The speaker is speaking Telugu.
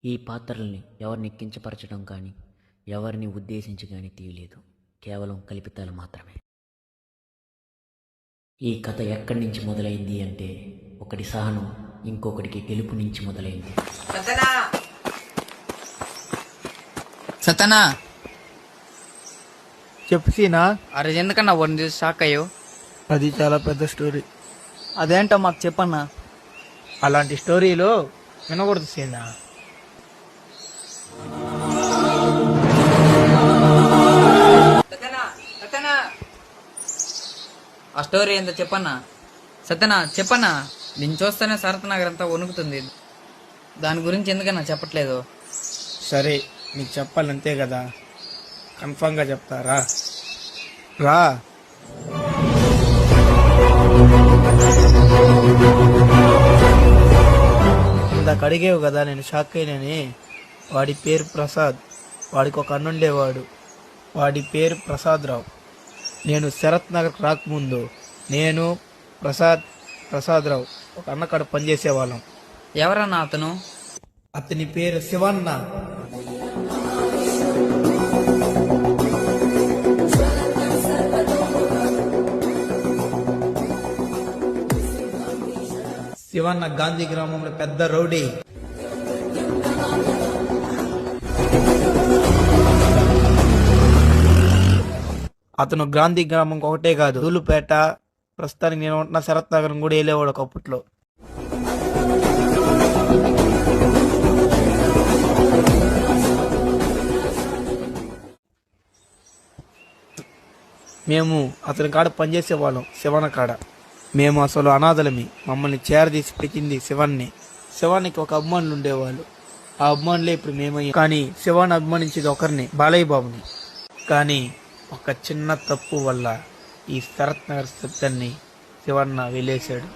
ఈ పాత్రల్ని ఎవరిని కించపరచడం కానీ ఎవరిని ఉద్దేశించి కానీ తీయలేదు, కేవలం కల్పితాలు మాత్రమే. ఈ కథ ఎక్కడి నుంచి మొదలైంది అంటే ఒకటి సహనం, ఇంకొకటికి గెలుపు నుంచి మొదలైంది. సతనా చెప్పు సీనా. అరే ఎందుకన్నా వన్ చూసి షాక్ అయ్యో? అది చాలా పెద్ద స్టోరీ. అదేంటో మాకు చెప్పన్నా. అలాంటి స్టోరీలు వినకూడదు సీనా. ఆ స్టోరీ ఏందో చెప్పన్నా. సతనా చెప్పన్నా. నేను చూస్తేనే శరత్ నగర్ అంతా వణుకుతుంది. దాని గురించి ఎందుకన్నా చెప్పట్లేదు? సరే నీకు చెప్పాలంతే కదా, కన్ఫామ్గా చెప్తారా? రా. ఇందాక అడిగేవు కదా నేను షాక్ అయినని. వాడి పేరు ప్రసాద్. వాడికి ఒక అన్నుండేవాడు. వాడి పేరు ప్రసాదరావు. నేను శరత్ నగర్కి రాకముందు నేను ప్రసాదరావు ఒక అన్నకాడ పనిచేసేవాళ్ళం. ఎవరన్నా అతను? అతని పేరు శివన్న. శివన్న గాంధీ గ్రామంలో పెద్ద రౌడీ. అతను గాంధీ గ్రామం ఒకటే కాదు, దూలుపేట, ప్రస్తుతానికి నేను ఉంటున్న శరత్ నగరం కూడా వెళ్ళేవాడు ఒకప్పట్లో. మేము అతని కాడ పనిచేసేవాళ్ళం, శివన్న కాడ. మేము అసలు అనాథలమి. మమ్మల్ని చేరదీసి పెట్టింది శివన్ని. శివానికి ఒక అభిమానులు ఉండేవాళ్ళు. ఆ అభిమానులే ఇప్పుడు మేమయ్యాం. కానీ శివాన్ని అభిమానించేది ఒకరిని, బాలయ్య బాబుని. కానీ ఒక చిన్న తప్పు వల్ల ఈ శరత్ నగర్ శబ్దాన్ని శివన్న వెలేశాడు.